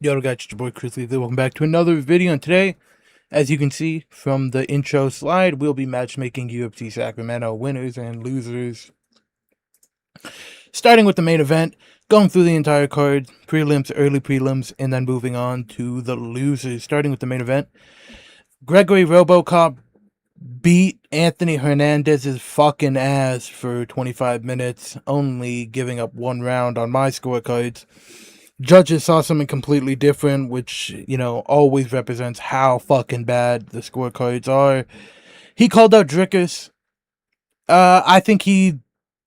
Yo, guys, it's your boy Chris Lee. Welcome back to another video. And today, as you can see from the intro slide, we'll be matchmaking UFC Sacramento winners and losers. Starting with the main event, going through the entire card, prelims, early prelims, and then moving on to the losers. Starting with the main event, Gregory Robocop beat Anthony Hernandez's fucking ass for 25 minutes, only giving up one round on my scorecards. Judges saw something completely different, which, always represents how fucking bad the scorecards are. He called out Drickus. I think he'd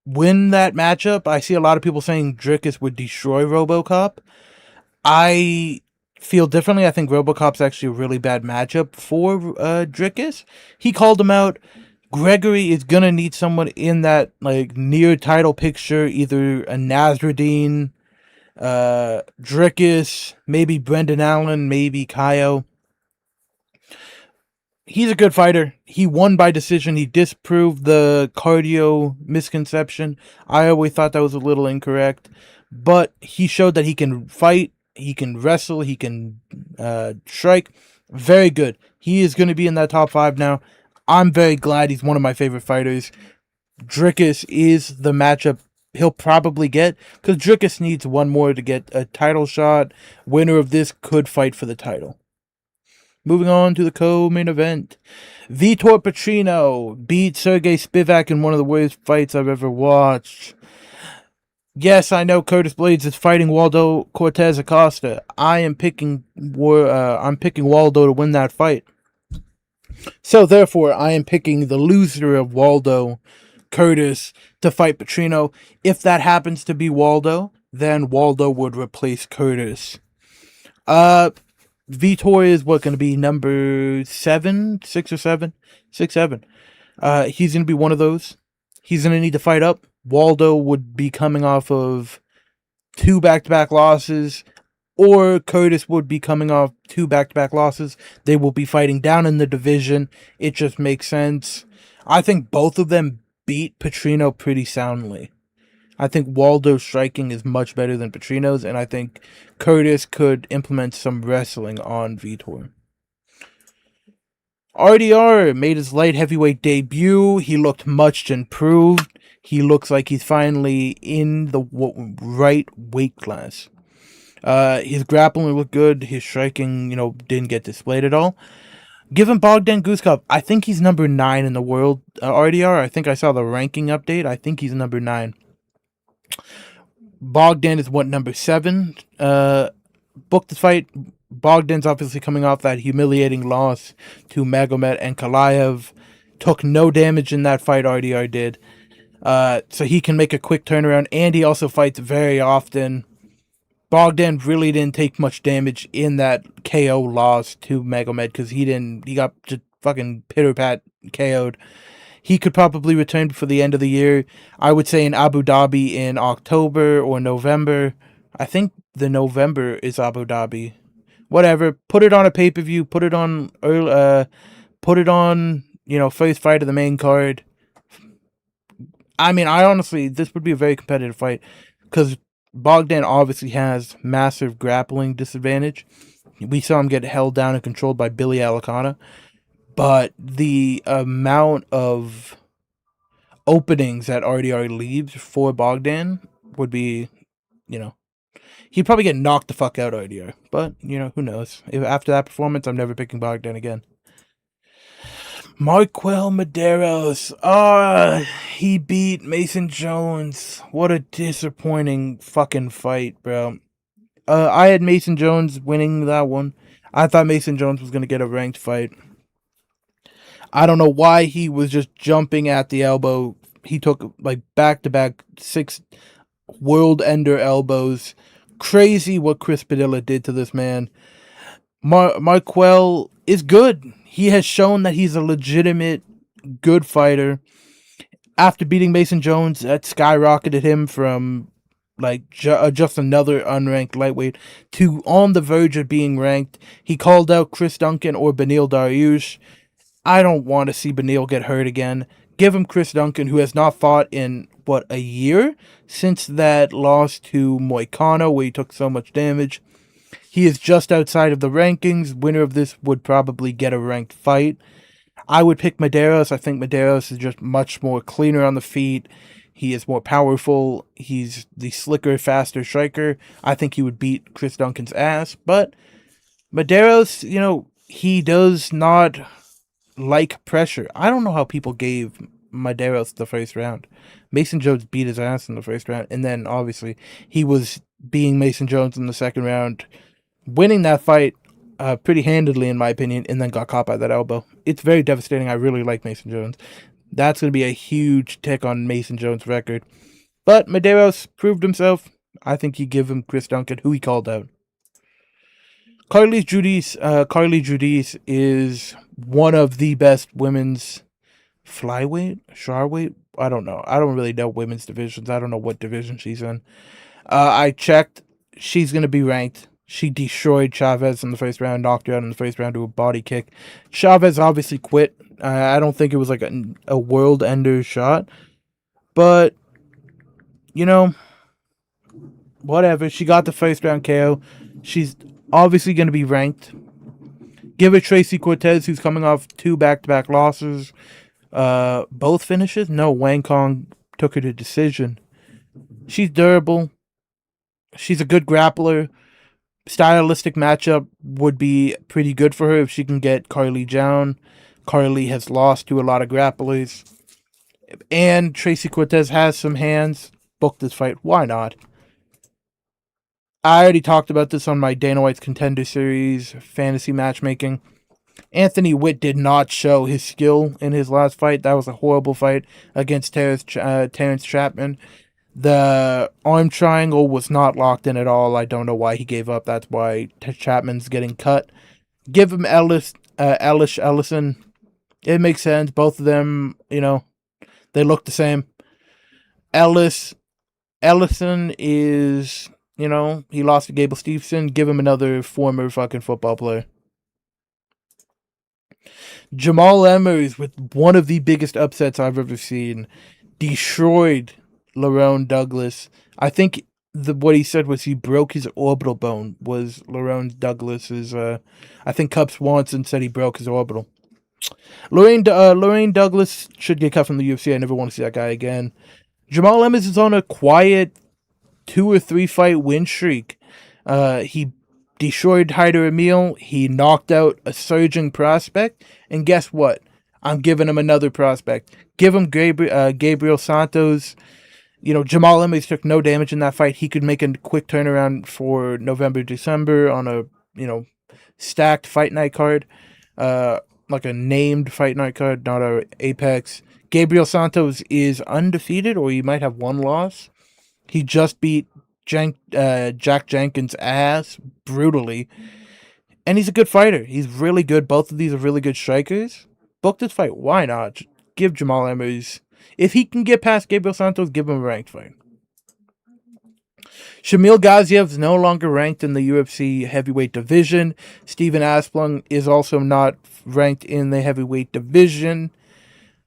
win that matchup. I see a lot of people saying Drickus would destroy Robocop. I feel differently. I think Robocop's actually a really bad matchup for Drickus. He called him out. Gregory is gonna need someone in that near title picture, either a Nasruddin, Drickus, maybe Brendan Allen, maybe Kaio. He's a good fighter. He won by decision. He disproved the cardio misconception. I always thought that was a little incorrect, but he showed that he can fight, he can wrestle, he can strike. Very good. He is going to be in that top 5 now. I'm very glad. He's one of my favorite fighters. Drickus is the matchup he'll probably get, because Drickus needs one more to get a title shot. Winner of this could fight for the title. Moving on to the co-main event. Vitor Petrino beat Sergey Spivak in one of the worst fights I've ever watched. Yes, I know Curtis Blades is fighting Waldo Cortez Acosta. I'm picking Waldo to win that fight. So therefore, I am picking the loser of Waldo Curtis to fight Petrino. If that happens to be Waldo, then Waldo would replace Curtis. Vitor is going to be number 7, 6 or 7, 6, 7. He's going to be one of those. He's going to need to fight up. Waldo would be coming off of 2 back-to-back losses, or Curtis would be coming off 2 back-to-back losses. They will be fighting down in the division. It just makes sense. I think both of them beat Petrino pretty soundly. I think Waldo's striking is much better than Petrino's, and I think Curtis could implement some wrestling on Vitor. RDR made his light heavyweight debut. He looked much improved. He looks like he's finally in the right weight class. His grappling looked good. His striking, didn't get displayed at all. Given Bogdan Guskov, I think he's number 9 in the world. RDR, I think I saw the ranking update. I think he's number 9. Bogdan is number 7. Booked the fight. Bogdan's obviously coming off that humiliating loss to Magomed Ankalaev. Took no damage in that fight, RDR did. So he can make a quick turnaround, and he also fights very often. Bogdan really didn't take much damage in that KO loss to Magomed, because he got just fucking pitter-pat KO'd. He could probably return before the end of the year. I would say in Abu Dhabi in October or November. I think the November is Abu Dhabi. Whatever. Put it on a pay-per-view. Put it on, first fight of the main card. I mean, this would be a very competitive fight, because Bogdan obviously has massive grappling disadvantage. We saw him get held down and controlled by Billy Alicana. But the amount of openings that RDR leaves for Bogdan would be, he'd probably get knocked the fuck out, RDR. But, who knows? After that performance, I'm never picking Bogdan again. Marquel Medeiros. He beat Mason Jones. What a disappointing fucking fight, bro. I had Mason Jones winning that one. I thought Mason Jones was going to get a ranked fight. I don't know why he was just jumping at the elbow. He took back-to-back 6 world ender elbows. Crazy what Chris Padilla did to this man. Marquel is good. He has shown that he's a legitimate good fighter. After beating Mason Jones, that skyrocketed him from just another unranked lightweight to on the verge of being ranked. He called out Chris Duncan or Beneil Dariush. I don't want to see Beneil get hurt again. Give him Chris Duncan, who has not fought in, a year? Since that loss to Moicano, where he took so much damage. He is just outside of the rankings. Winner of this would probably get a ranked fight. I would pick Medeiros. I think Medeiros is just much more cleaner on the feet. He is more powerful. He's the slicker, faster striker. I think he would beat Chris Duncan's ass. But Medeiros, he does not like pressure. I don't know how people gave Medeiros the first round. Mason Jones beat his ass in the first round. And then, obviously, he was being Mason Jones in the second round, winning that fight pretty handedly, in my opinion, and then got caught by that elbow. It's very devastating. I really like Mason Jones. That's going to be a huge tick on Mason Jones' record. But Medeiros proved himself. I think you give him Chris Duncan, who he called out. Carly Judice is one of the best women's Shawweight. I don't know. I don't really know women's divisions. I don't know what division she's in. I checked. She's going to be ranked. She destroyed Chavez in the first round, knocked her out in the first round to a body kick. Chavez obviously quit. I don't think it was like a world ender shot. But, whatever. She got the first round KO. She's obviously going to be ranked. Give it Tracy Cortez, who's coming off 2 back-to-back losses. Both finishes? No, Wang Kong took her to decision. She's durable. She's a good grappler. Stylistic matchup would be pretty good for her if she can get Carly down. Carly has lost to a lot of grapplers. And Tracy Cortez has some hands. Book this fight. Why not? I already talked about this on my Dana White's Contender Series fantasy matchmaking. Anthony Witt did not show his skill in his last fight. That was a horrible fight against Terrence Chapman. The arm triangle was not locked in at all. I don't know why he gave up. That's why Chapman's getting cut. Give him Ellison. It makes sense. Both of them, they look the same. Ellison is, he lost to Gable Stevenson. Give him another former fucking football player. Jamal Emmers, with one of the biggest upsets I've ever seen, destroyed Lerone Douglas. I think what he said was he broke his orbital bone. Was Lerone Douglas's? I think Cub Swanson said he broke his orbital. Lorraine Douglas should get cut from the UFC. I never want to see that guy again. Jamal Emmers is on a quiet 2 or 3 fight win streak. He destroyed Hyder Emil. He knocked out a surging prospect. And guess what? I'm giving him another prospect. Give him Gabriel Santos. Jamal Emmers took no damage in that fight. He could make a quick turnaround for November, December on a, stacked fight night card. Like a named fight night card, not a Apex. Gabriel Santos is undefeated, or he might have 1 loss. He just beat Jack Jenkins' ass brutally. And he's a good fighter. He's really good. Both of these are really good strikers. Book this fight. Why not? Give Jamal Emmers. If he can get past Gabriel Santos, give him a ranked fight. Shamil Gaziev is no longer ranked in the UFC heavyweight division. Steven Asplund is also not ranked in the heavyweight division.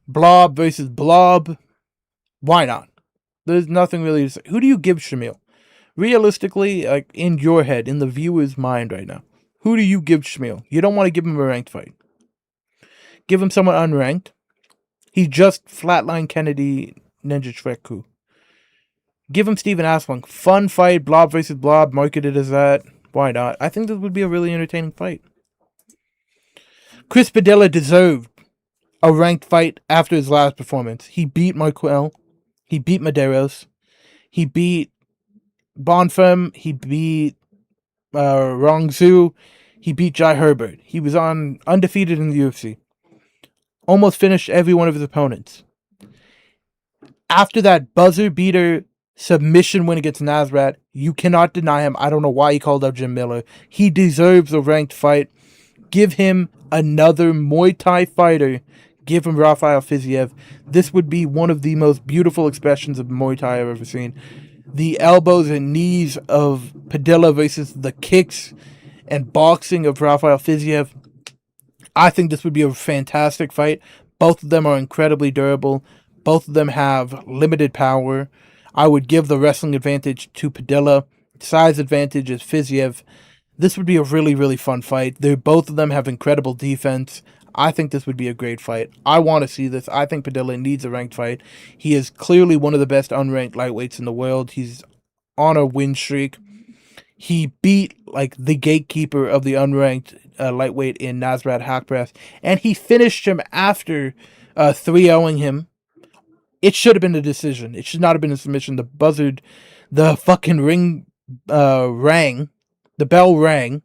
Blob versus Blob. Why not? There's nothing really to say. Who do you give Shamil? Realistically, like in your head, in the viewer's mind right now, who do you give Shamil? You don't want to give him a ranked fight. Give him someone unranked. He just flatlined Kennedy Ninja Shreku. Give him Steven Asplund. Fun fight, Blob versus Blob, marketed as that. Why not? I think this would be a really entertaining fight. Chris Padilla deserved a ranked fight after his last performance. He beat Marquel. He beat Medeiros. He beat Bonfim. He beat Rong Zhu. He beat Jai Herbert. He was undefeated in the UFC. Almost finished every one of his opponents. After that buzzer beater submission win against Nasrat, you cannot deny him. I don't know why he called out Jim Miller. He deserves a ranked fight. Give him another Muay Thai fighter. Give him Rafael Fiziev. This would be one of the most beautiful expressions of Muay Thai I've ever seen. The elbows and knees of Padilla versus the kicks and boxing of Rafael Fiziev. I think this would be a fantastic fight. Both of them are incredibly durable. Both of them have limited power. I would give the wrestling advantage to Padilla. Size advantage is Fiziev. This would be a really, really fun fight. Both of them have incredible defense. I think this would be a great fight. I want to see this. I think Padilla needs a ranked fight. He is clearly one of the best unranked lightweights in the world. He's on a win streak. He beat like the gatekeeper of the unranked lightweight in Nasrat Hakparas, and he finished him after 3-0ing him. It should have been a decision. It should not have been a submission. The buzzard, the fucking ring rang. The bell rang,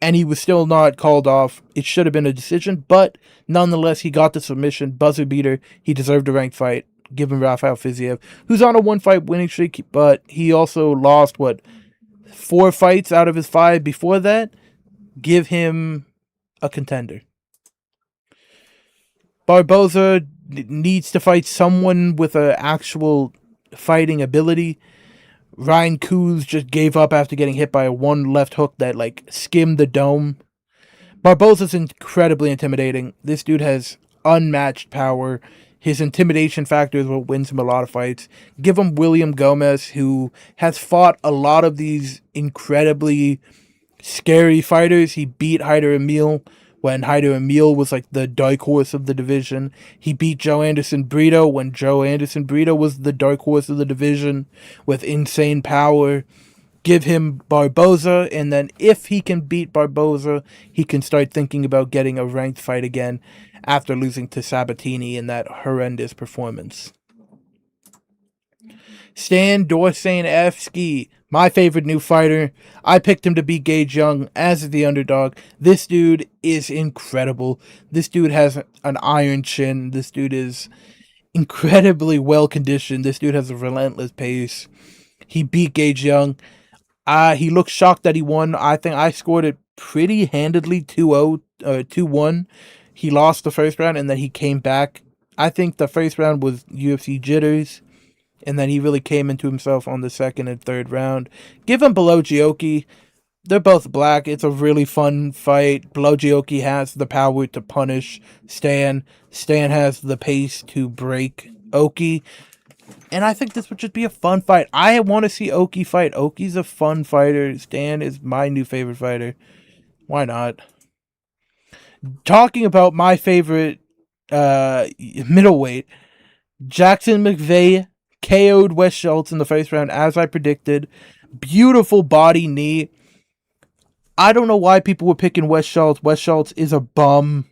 and he was still not called off. It should have been a decision, but nonetheless, he got the submission. Buzzer beater. He deserved a ranked fight. Give him Rafael Fiziev, who's on a 1-fight winning streak, but he also lost, 4 fights out of his 5 before that. Give him a contender. Barboza needs to fight someone with an actual fighting ability. Ryan Coos just gave up after getting hit by a one left hook that skimmed the dome. Barboza's incredibly intimidating. This dude has unmatched power. His intimidation factor is what wins him a lot of fights. Give him William Gomez, who has fought a lot of these incredibly scary fighters. He beat Haider Emil when Haider Emil was the dark horse of the division. He beat Joe Anderson Brito when Joe Anderson Brito was the dark horse of the division with insane power. Give him Barboza, and then if he can beat Barboza, he can start thinking about getting a ranked fight again after losing to Sabatini in that horrendous performance. Stan Dorsainevsky, my favorite new fighter. I picked him to beat Gage Young as the underdog. This dude is incredible. This dude has an iron chin. This dude is incredibly well conditioned. This dude has a relentless pace. He beat Gage Young. He looked shocked that he won. I think I scored it pretty handedly, 2-0, 2-1. He lost the first round, and then he came back. I think the first round was UFC jitters, and then he really came into himself on the second and third round. Give him Below Giochi. They're both black. It's a really fun fight. Below Giochi has the power to punish Stan. Stan has the pace to break Oki. And I think this would just be a fun fight. I want to see Oki fight. Oki's a fun fighter. Stan is my new favorite fighter. Why not? Talking about my favorite middleweight, Jackson McVeigh KO'd Wes Schultz in the first round, as I predicted. Beautiful body knee. I don't know why people were picking Wes Schultz. Wes Schultz is a bum.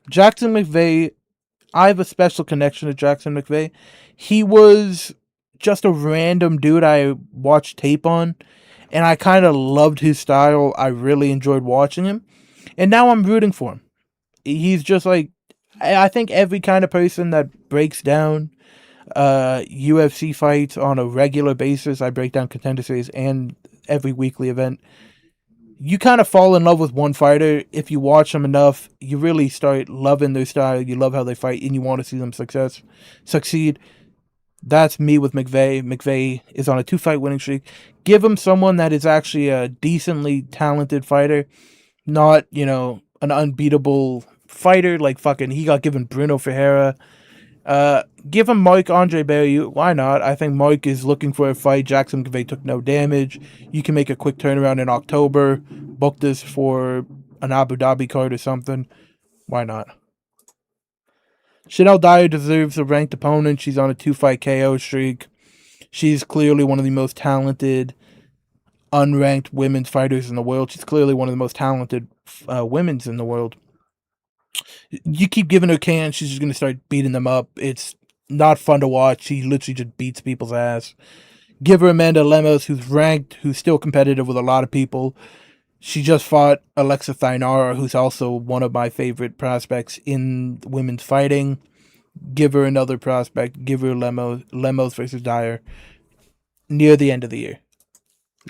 Jackson McVeigh, I have a special connection to Jackson McVeigh. He was just a random dude I watched tape on, and I kind of loved his style. I really enjoyed watching him, and now I'm rooting for him. He's just I think every kind of person that breaks down UFC fights on a regular basis. I break down Contender Series and every weekly event. You kind of fall in love with one fighter. If you watch them enough, you really start loving their style. You love how they fight, and you want to see them succeed. That's me with McVeigh. McVeigh is on a 2-fight winning streak. Give him someone that is actually a decently talented fighter, not, an unbeatable fighter he got given Bruno Ferreira. Give him Mike Andre Berry. Why not? I think Mike is looking for a fight. Jackson McVeigh took no damage. You can make a quick turnaround in October. Book this for an Abu Dhabi card or something. Why not? Chanel Dyer deserves a ranked opponent. She's on a 2-fight KO streak. She's clearly one of the most talented unranked women's fighters in the world. She's clearly one of the most talented women's in the world. You keep giving her cans, she's just going to start beating them up. It's not fun to watch. She literally just beats people's ass. Give her Amanda Lemos, who's ranked, who's still competitive with a lot of people. She just fought Alexa Thainara, who's also one of my favorite prospects in women's fighting. Give her another prospect. Give her Lemos versus Dyer near the end of the year.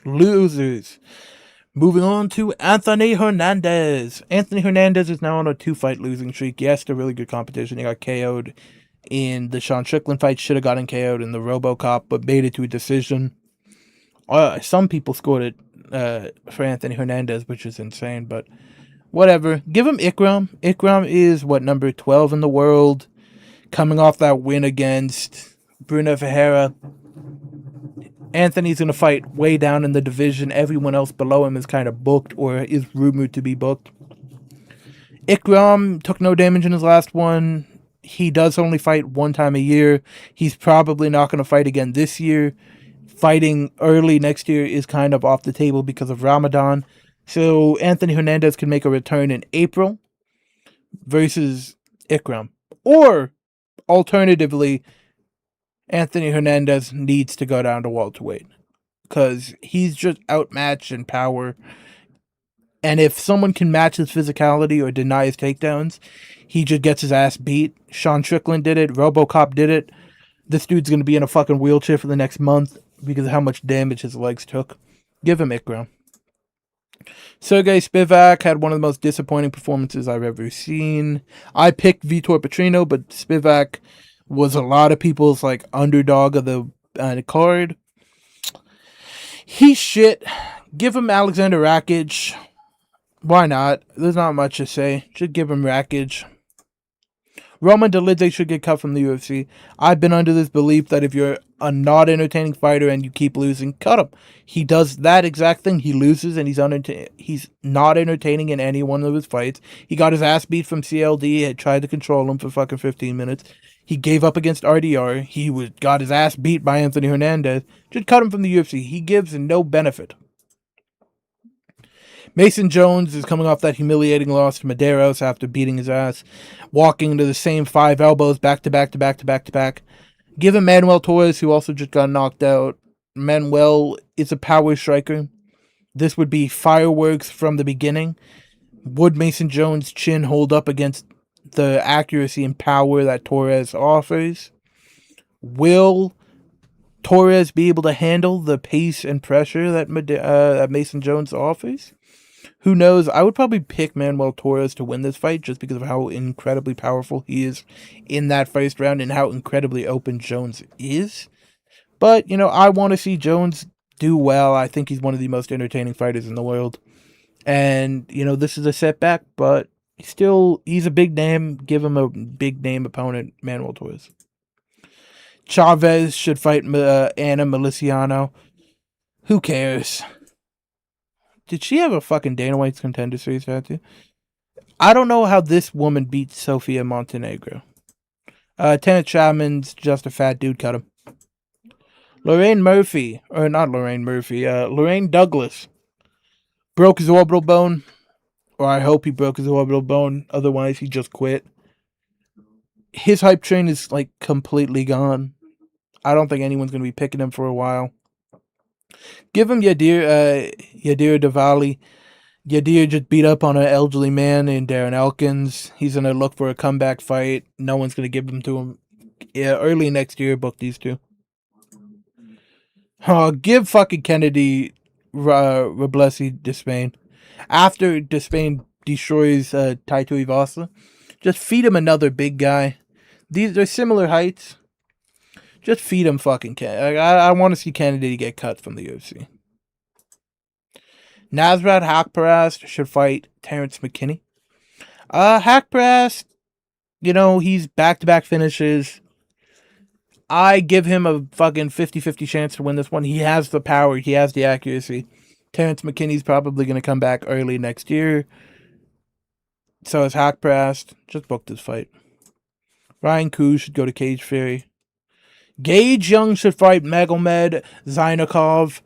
Losers. Moving on to Anthony Hernandez. Anthony Hernandez is now on a 2-fight losing streak. Yes, they're really good competition. He got KO'd in the Sean Strickland fight. Should have gotten KO'd in the RoboCop, but made it to a decision. Some people scored it for Anthony Hernandez, which is insane, but whatever. Give him Ikram. Ikram is, number 12 in the world. Coming off that win against Bruno Ferreira. Anthony's going to fight way down in the division. Everyone else below him is kind of booked or is rumored to be booked. Ikram took no damage in his last one. He does only fight one time a year. He's probably not going to fight again this year. Fighting early next year is kind of off the table because of Ramadan. So Anthony Hernandez can make a return in April versus Ikram. Or, alternatively, Anthony Hernandez needs to go down to welterweight. Because he's just outmatched in power. And if someone can match his physicality or deny his takedowns, he just gets his ass beat. Sean Strickland did it. RoboCop did it. This dude's going to be in a fucking wheelchair for the next month because of how much damage his legs took. Give him Ikram. Sergey Spivak had one of the most disappointing performances I've ever seen. I picked Vitor Petrino, but Spivak was a lot of people's like underdog of the card. He's shit. Give him Alexander Rakic. Why not? There's not much to say. Just give him Rakic. Roman Dolidze should get cut from the UFC. I've been under this belief that if you're a not entertaining fighter and you keep losing, cut him. He does that exact thing. He loses and he's not entertaining in any one of his fights. He got his ass beat from CLD. Had tried to control him for fucking 15 minutes. He gave up against RDR. He got his ass beat by Anthony Hernandez. Just cut him from the UFC. He gives no benefit. Mason Jones is coming off that humiliating loss to Medeiros after beating his ass, walking into the same 5 elbows back to back to back to back to back. Give him Manuel Torres, who also just got knocked out. Manuel is a power striker. This would be fireworks from the beginning. Would Mason Jones' chin hold up against the accuracy and power that Torres offers? Will Torres be able to handle the pace and pressure that Mason Jones offers? Who knows? I would probably pick Manuel Torres to win this fight just because of how incredibly powerful he is in that first round and how incredibly open Jones is. But, I want to see Jones do well. I think he's one of the most entertaining fighters in the world. And, this is a setback, but he's a big name. Give him a big name opponent, Manuel Torres. Chavez should fight Anna Miliciano. Who cares? Did she have a fucking Dana White's Contender Series tattoo? I don't know how this woman beat Sofia Montenegro. Tenant Chapman's just a fat dude, cut him. Lorraine Douglas broke his orbital bone. Or I hope he broke his orbital bone. Otherwise, he just quit. His hype train is, completely gone. I don't think anyone's going to be picking him for a while. Give him Yadir Davali. Yadir just beat up on an elderly man named Darren Elkins. He's going to look for a comeback fight. No one's going to give him to him. Yeah, early next year, book these two. Give fucking Kennedy Roblesi Despain. After Despain destroys Taito Ivasa, just feed him another big guy. They're similar heights. Just feed him fucking Kennedy. I want to see Kennedy get cut from the UFC. Nasrat Haqparast should fight Terrence McKinney. Haqparast, he's back-to-back finishes. I give him a fucking 50-50 chance to win this one. He has the power. He has the accuracy. Terrence McKinney's probably going to come back early next year. So is Haqparast. Just book this fight. Ryan Koo should go to Cage Fury. Gage Young should fight Magomed Zainikov.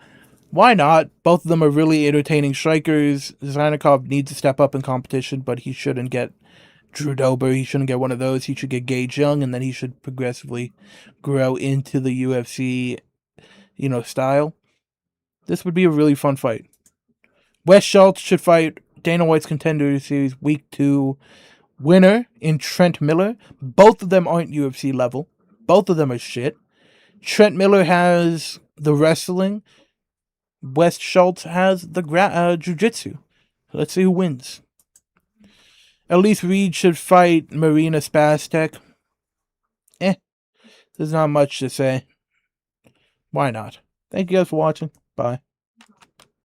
Why not? Both of them are really entertaining strikers. Zainikov needs to step up in competition, but he shouldn't get Drew Dober. He shouldn't get one of those. He should get Gage Young, and then he should progressively grow into the UFC, style. This would be a really fun fight. Wes Schultz should fight Dana White's Contender Series Week 2 winner in Trent Miller. Both of them aren't UFC level. Both of them are shit. Trent Miller has the wrestling. Wes Schultz has the jiu-jitsu. Let's see who wins. Elise Reed should fight Marina Spastek. There's not much to say. Why not? Thank you guys for watching. Bye.